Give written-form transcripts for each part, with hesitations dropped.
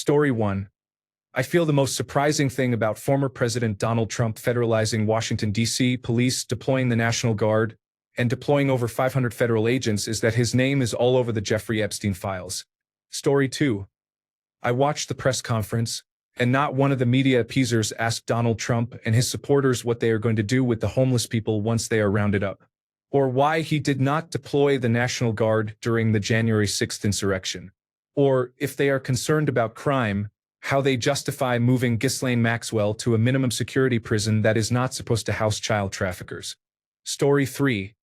Story 1. I feel the most surprising thing about former President Donald Trump federalizing Washington, D.C. police, deploying the National Guard, and deploying over 500 federal agents is that his name is all over the Jeffrey Epstein files. Story 2. I watched the press conference, and not one of the media appeasers asked Donald Trump and his supporters what they are going to do with the homeless people once they are rounded up, or why he did not deploy the National Guard during the January 6th insurrection, or if they are concerned about crime, how they justify moving Ghislaine Maxwell to a minimum security prison that is not supposed to house child traffickers. Story 3.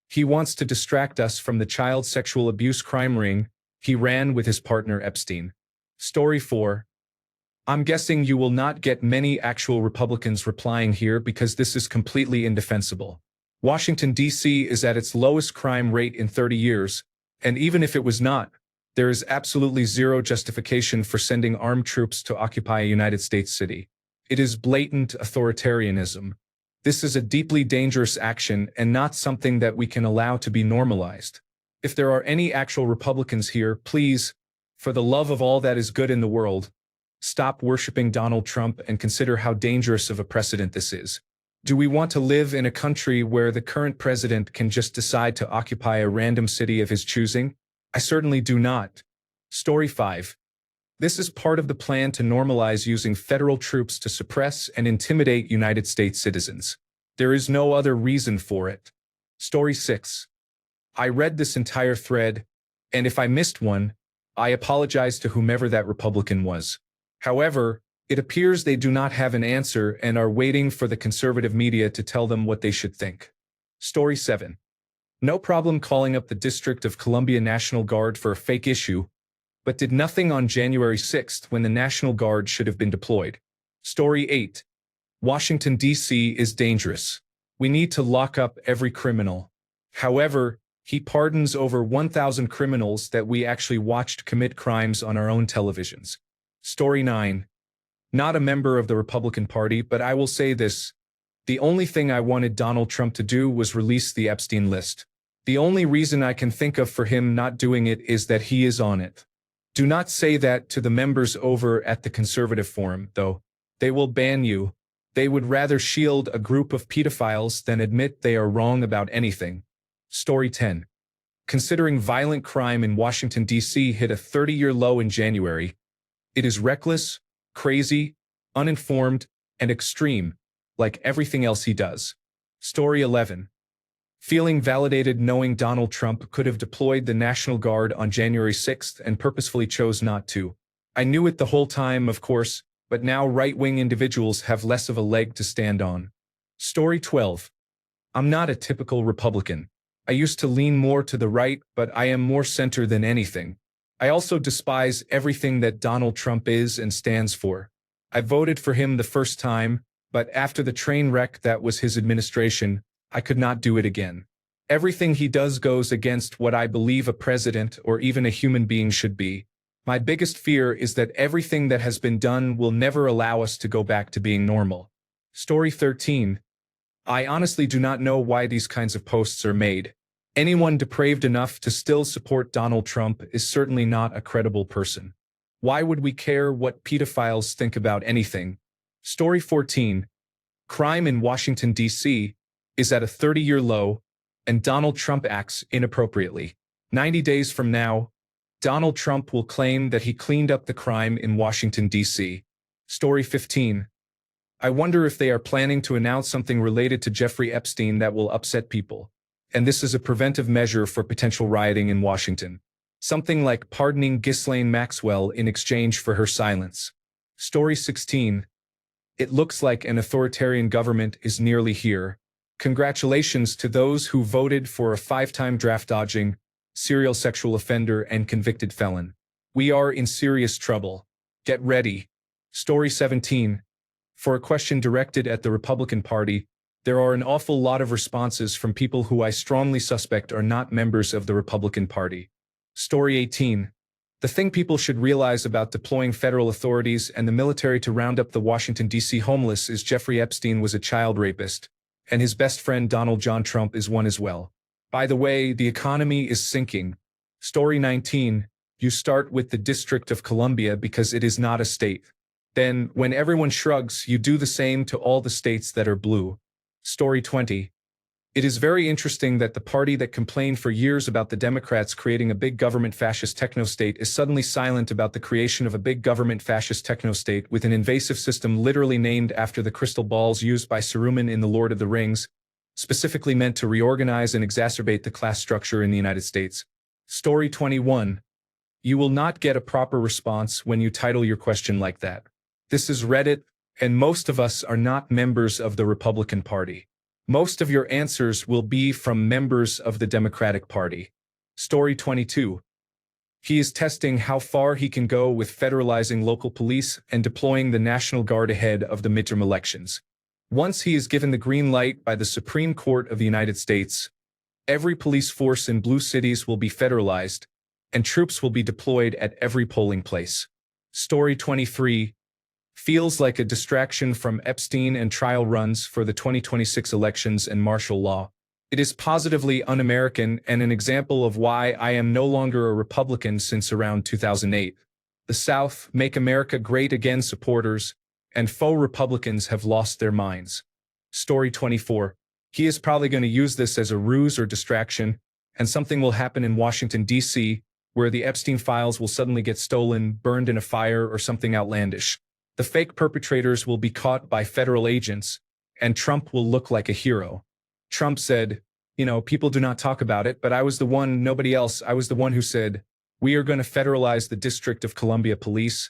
He wants to distract us from the child sexual abuse crime ring he ran with his partner Epstein. Story 4. I'm guessing you will not get many actual Republicans replying here because this is completely indefensible. Washington, D.C. is at its lowest crime rate in 30 years, and even if it was not, there is absolutely zero justification for sending armed troops to occupy a United States city. It is blatant authoritarianism. This is a deeply dangerous action and not something that we can allow to be normalized. If there are any actual Republicans here, please, for the love of all that is good in the world, stop worshiping Donald Trump and consider how dangerous of a precedent this is. Do we want to live in a country where the current president can just decide to occupy a random city of his choosing? I certainly do not. Story 5. This is part of the plan to normalize using federal troops to suppress and intimidate United States citizens. There is no other reason for it. Story 6. I read this entire thread, and if I missed one, I apologize to whomever that Republican was. However, it appears they do not have an answer and are waiting for the conservative media to tell them what they should think. Story 7. No problem calling up the District of Columbia National Guard for a fake issue, but did nothing on January 6th when the National Guard should have been deployed. Story 8. Washington, D.C. is dangerous. We need to lock up every criminal. However, he pardons over 1,000 criminals that we actually watched commit crimes on our own televisions. Story 9. Not a member of the Republican Party, but I will say this. The only thing I wanted Donald Trump to do was release the Epstein list. The only reason I can think of for him not doing it is that he is on it. Do not say that to the members over at the Conservative Forum, though. They will ban you. They would rather shield a group of pedophiles than admit they are wrong about anything. Story 10. Considering violent crime in Washington, D.C. hit a 30-year low in January, it is reckless, crazy, uninformed, and extreme, like everything else he does. Story 11. Feeling validated knowing Donald Trump could have deployed the National Guard on January 6th and purposefully chose not to. I knew it the whole time, of course, but now right-wing individuals have less of a leg to stand on. Story 12. I'm not a typical Republican. I used to lean more to the right, but I am more center than anything. I also despise everything that Donald Trump is and stands for. I voted for him the first time, but after the train wreck that was his administration, I could not do it again. Everything he does goes against what I believe a president or even a human being should be. My biggest fear is that everything that has been done will never allow us to go back to being normal. Story 13. I honestly do not know why these kinds of posts are made. Anyone depraved enough to still support Donald Trump is certainly not a credible person. Why would we care what pedophiles think about anything? Story 14. Crime in Washington, D.C. is at a 30-year low, and Donald Trump acts inappropriately. 90 days from now, Donald Trump will claim that he cleaned up the crime in Washington, D.C. Story 15. I wonder if they are planning to announce something related to Jeffrey Epstein that will upset people. And this is a preventive measure for potential rioting in Washington. Something like pardoning Ghislaine Maxwell in exchange for her silence. Story 16. It looks like an authoritarian government is nearly here. Congratulations to those who voted for a 5-time draft-dodging, serial sexual offender and convicted felon. We are in serious trouble. Get ready. Story 17. For a question directed at the Republican Party, there are an awful lot of responses from people who I strongly suspect are not members of the Republican Party. Story 18. The thing people should realize about deploying federal authorities and the military to round up the Washington, D.C. homeless is Jeffrey Epstein was a child rapist, and his best friend Donald John Trump is one as well. By the way, the economy is sinking. Story 19. You start with the District of Columbia because it is not a state. Then, when everyone shrugs, you do the same to all the states that are blue. Story 20. It is very interesting that the party that complained for years about the Democrats creating a big government fascist techno-state is suddenly silent about the creation of a big government fascist techno-state with an invasive system literally named after the crystal balls used by Saruman in The Lord of the Rings, specifically meant to reorganize and exacerbate the class structure in the United States. Story 21. You will not get a proper response when you title your question like that. This is Reddit, and most of us are not members of the Republican Party. Most of your answers will be from members of the Democratic Party. Story 22. He is testing how far he can go with federalizing local police and deploying the National Guard ahead of the midterm elections. Once he is given the green light by the Supreme Court of the United States, every police force in blue cities will be federalized, and troops will be deployed at every polling place. Story 23. Feels like a distraction from Epstein and trial runs for the 2026 elections and martial law. It is positively un-American and an example of why I am no longer a Republican since around 2008. The South, Make America Great Again supporters, and faux Republicans have lost their minds. Story 24. He is probably going to use this as a ruse or distraction, and something will happen in Washington, D.C., where the Epstein files will suddenly get stolen, burned in a fire, or something outlandish. The fake perpetrators will be caught by federal agents, and Trump will look like a hero. Trump said, people do not talk about it, but I was the one, nobody else, I was the one who said, we are going to federalize the District of Columbia Police.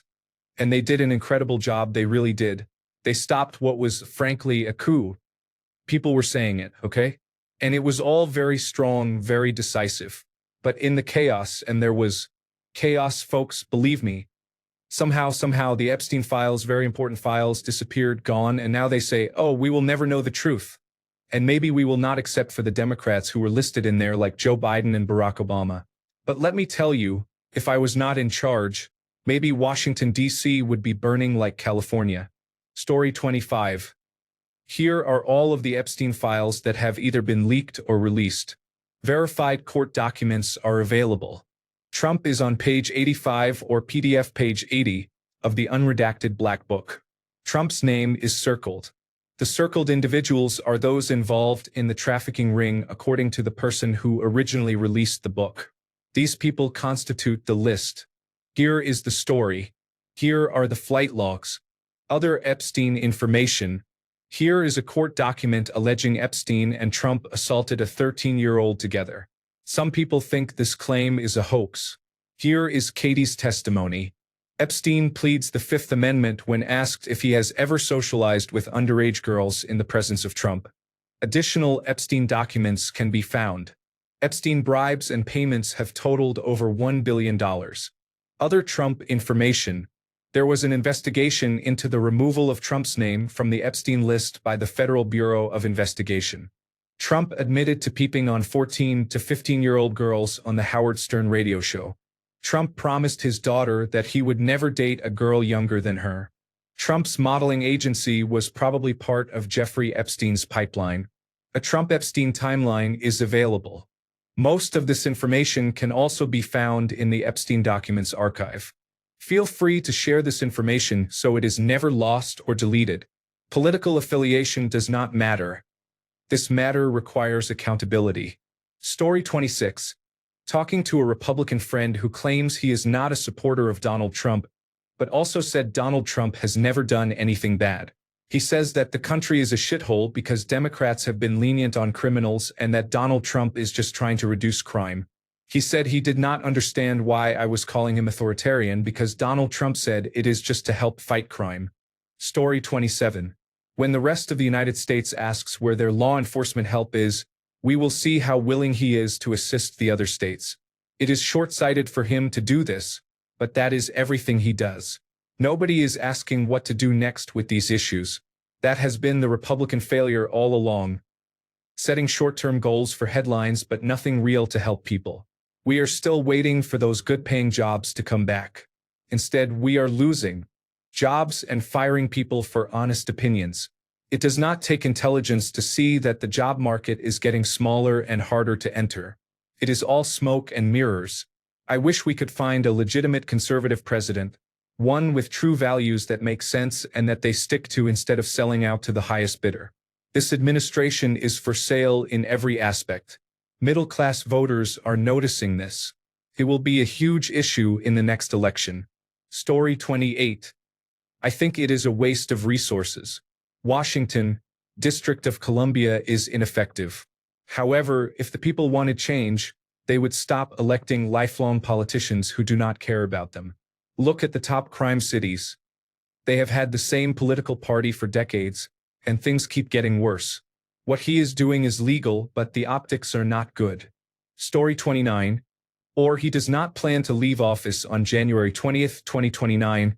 And they did an incredible job, they really did. They stopped what was, frankly, a coup. People were saying it, okay? And it was all very strong, very decisive. But in the chaos, and there was chaos, folks, believe me, Somehow, the Epstein files, very important files, disappeared, gone, and now they say, oh, we will never know the truth. And maybe we will not except for the Democrats who were listed in there like Joe Biden and Barack Obama. But let me tell you, if I was not in charge, maybe Washington, D.C. would be burning like California. Story 25. Here are all of the Epstein files that have either been leaked or released. Verified court documents are available. Trump is on page 85 or PDF page 80 of the unredacted Black Book. Trump's name is circled. The circled individuals are those involved in the trafficking ring according to the person who originally released the book. These people constitute the list. Here is the story. Here are the flight logs. Other Epstein information. Here is a court document alleging Epstein and Trump assaulted a 13-year-old together. Some people think this claim is a hoax. Here is Katie's testimony. Epstein pleads the Fifth Amendment when asked if he has ever socialized with underage girls in the presence of Trump. Additional Epstein documents can be found. Epstein bribes and payments have totaled over $1 billion. Other Trump information. There was an investigation into the removal of Trump's name from the Epstein list by the Federal Bureau of Investigation. Trump admitted to peeping on 14 to 15-year-old girls on the Howard Stern radio show. Trump promised his daughter that he would never date a girl younger than her. Trump's modeling agency was probably part of Jeffrey Epstein's pipeline. A Trump-Epstein timeline is available. Most of this information can also be found in the Epstein Documents archive. Feel free to share this information so it is never lost or deleted. Political affiliation does not matter. This matter requires accountability. Story 26. Talking to a Republican friend who claims he is not a supporter of Donald Trump, but also said Donald Trump has never done anything bad. He says that the country is a shithole because Democrats have been lenient on criminals and that Donald Trump is just trying to reduce crime. He said he did not understand why I was calling him authoritarian because Donald Trump said it is just to help fight crime. Story 27. When the rest of the United States asks where their law enforcement help is, we will see how willing he is to assist the other states. It is short-sighted for him to do this, but that is everything he does. Nobody is asking what to do next with these issues. That has been the Republican failure all along. Setting short-term goals for headlines but nothing real to help people. We are still waiting for those good-paying jobs to come back. Instead, we are losing jobs and firing people for honest opinions. It does not take intelligence to see that the job market is getting smaller and harder to enter. It is all smoke and mirrors. I wish we could find a legitimate conservative president, one with true values that make sense and that they stick to instead of selling out to the highest bidder. This administration is for sale in every aspect. Middle-class voters are noticing this. It will be a huge issue in the next election. Story 28. I think it is a waste of resources. Washington, District of Columbia is ineffective. However, if the people wanted change, they would stop electing lifelong politicians who do not care about them. Look at the top crime cities. They have had the same political party for decades, and things keep getting worse. What he is doing is legal, but the optics are not good. Story 29. Or he does not plan to leave office on January 20th, 2029,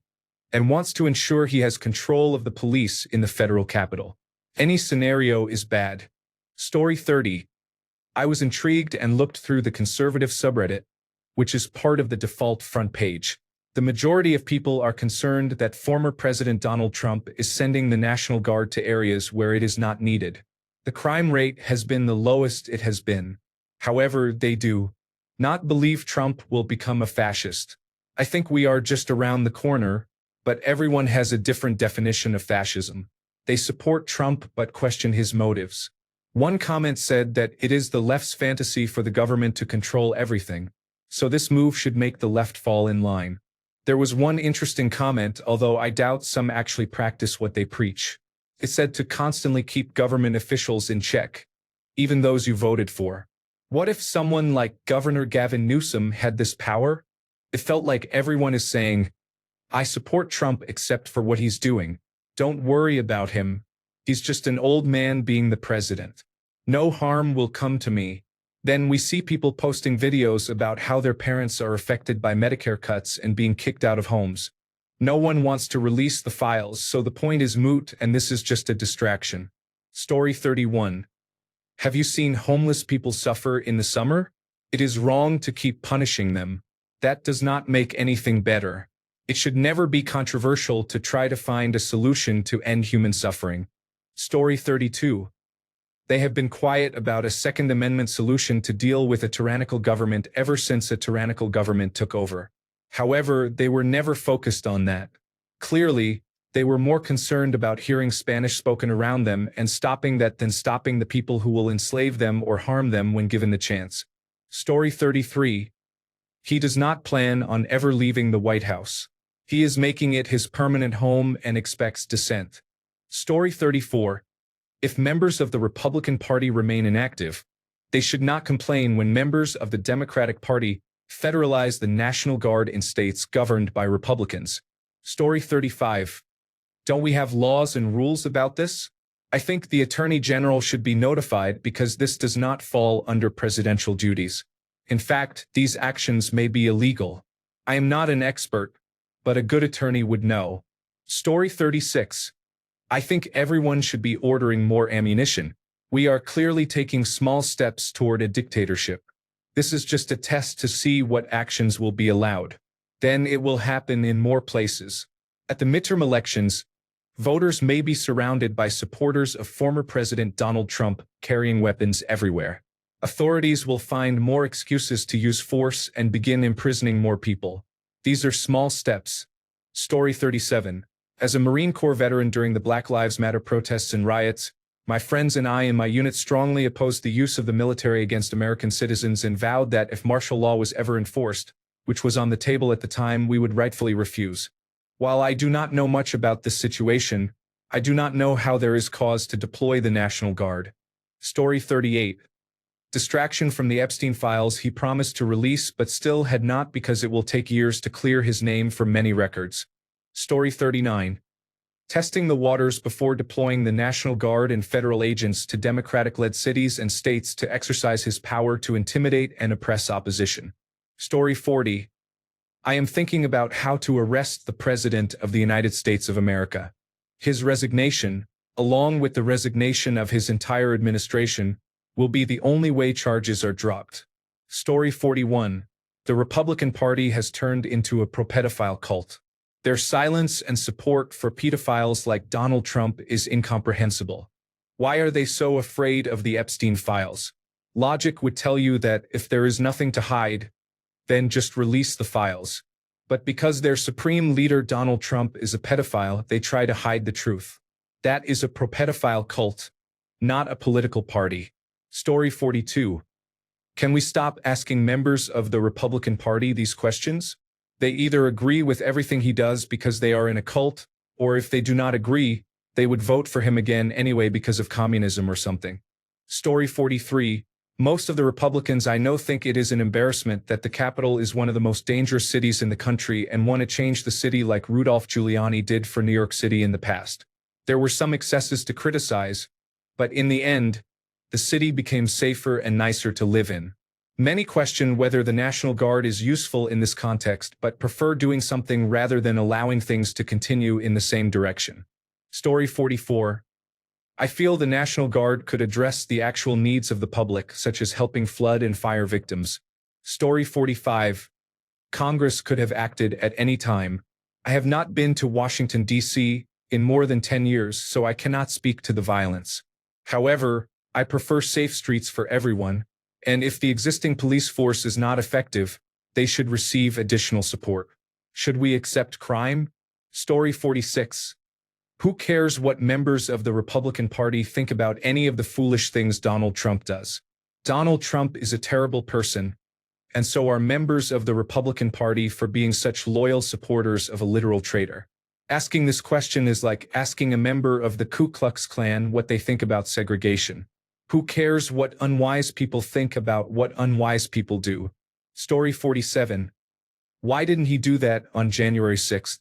and wants to ensure he has control of the police in the federal capital. Any scenario is bad. Story 30. I was intrigued and looked through the conservative subreddit, which is part of the default front page. The majority of people are concerned that former President Donald Trump is sending the National Guard to areas where it is not needed. The crime rate has been the lowest it has been. However, they do not believe Trump will become a fascist. I think we are just around the corner, but everyone has a different definition of fascism. They support Trump but question his motives. One comment said that it is the left's fantasy for the government to control everything, so this move should make the left fall in line. There was one interesting comment, although I doubt some actually practice what they preach. It said to constantly keep government officials in check, even those you voted for. What if someone like Governor Gavin Newsom had this power? It felt like everyone is saying, I support Trump except for what he's doing. Don't worry about him. He's just an old man being the president. No harm will come to me. Then we see people posting videos about how their parents are affected by Medicare cuts and being kicked out of homes. No one wants to release the files, so the point is moot and this is just a distraction. Story 31. Have you seen homeless people suffer in the summer? It is wrong to keep punishing them. That does not make anything better. It should never be controversial to try to find a solution to end human suffering. Story 32. They have been quiet about a Second Amendment solution to deal with a tyrannical government ever since a tyrannical government took over. However, they were never focused on that. Clearly, they were more concerned about hearing Spanish spoken around them and stopping that than stopping the people who will enslave them or harm them when given the chance. Story 33. He does not plan on ever leaving the White House. He is making it his permanent home and expects dissent. Story 34. If members of the Republican Party remain inactive, they should not complain when members of the Democratic Party federalize the National Guard in states governed by Republicans. Story 35. Don't we have laws and rules about this? I think the Attorney General should be notified because this does not fall under presidential duties. In fact, these actions may be illegal. I am not an expert, but a good attorney would know. Story 36. I think everyone should be ordering more ammunition. We are clearly taking small steps toward a dictatorship. This is just a test to see what actions will be allowed. Then it will happen in more places. At the midterm elections, voters may be surrounded by supporters of former President Donald Trump carrying weapons everywhere. Authorities will find more excuses to use force and begin imprisoning more people. These are small steps. Story 37. As a Marine Corps veteran during the Black Lives Matter protests and riots, my friends and I in my unit strongly opposed the use of the military against American citizens and vowed that if martial law was ever enforced, which was on the table at the time, we would rightfully refuse. While I do not know much about this situation, I do not know how there is cause to deploy the National Guard. Story 38. Distraction from the Epstein files he promised to release but still had not because it will take years to clear his name from many records. Story 39. Testing the waters before deploying the National Guard and federal agents to Democratic-led cities and states to exercise his power to intimidate and oppress opposition. Story 40. I am thinking about how to arrest the President of the United States of America. His resignation, along with the resignation of his entire administration, will be the only way charges are dropped. Story 41. The Republican Party has turned into a pro-pedophile cult. Their silence and support for pedophiles like Donald Trump is incomprehensible. Why are they so afraid of the Epstein files? Logic would tell you that if there is nothing to hide, then just release the files. But because their supreme leader Donald Trump is a pedophile, they try to hide the truth. That is a pro-pedophile cult, not a political party. Story 42. Can we stop asking members of the Republican Party these questions? They either agree with everything he does because they are in a cult, or if they do not agree, they would vote for him again anyway because of communism or something. Story 43. Most of the Republicans I know think it is an embarrassment that the Capitol is one of the most dangerous cities in the country and want to change the city like Rudolph Giuliani did for New York City in the past. There were some excesses to criticize, but in the end, the city became safer and nicer to live in. Many question whether the National Guard is useful in this context but prefer doing something rather than allowing things to continue in the same direction. Story 44. I feel the National Guard could address the actual needs of the public, such as helping flood and fire victims. Story 45. Congress could have acted at any time. I have not been to Washington, D.C. in more than 10 years, so I cannot speak to the violence. However, I prefer safe streets for everyone, and if the existing police force is not effective, they should receive additional support. Should we accept crime? Story 46. Who cares what members of the Republican Party think about any of the foolish things Donald Trump does? Donald Trump is a terrible person, and so are members of the Republican Party for being such loyal supporters of a literal traitor. Asking this question is like asking a member of the Ku Klux Klan what they think about segregation. Who cares what unwise people think about what unwise people do? Story 47. Why didn't he do that on January 6th?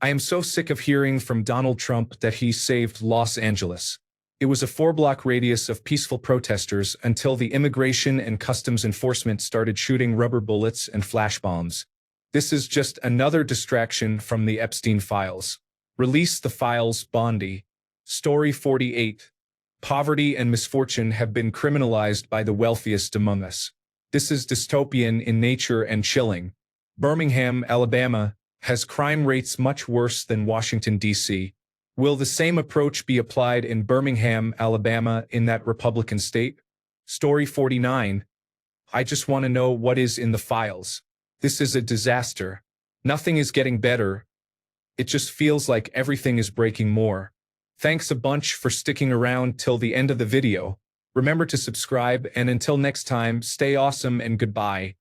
I am so sick of hearing from Donald Trump that he saved Los Angeles. It was a 4-block radius of peaceful protesters until the Immigration and Customs Enforcement started shooting rubber bullets and flash bombs. This is just another distraction from the Epstein files. Release the files, Bondi. Story 48. Poverty and misfortune have been criminalized by the wealthiest among us. This is dystopian in nature and chilling. Birmingham, Alabama, has crime rates much worse than Washington, D.C. Will the same approach be applied in Birmingham, Alabama, in that Republican state? Story 49. I just want to know what is in the files. This is a disaster. Nothing is getting better. It just feels like everything is breaking more. Thanks a bunch for sticking around till the end of the video. Remember to subscribe, and until next time, stay awesome and goodbye.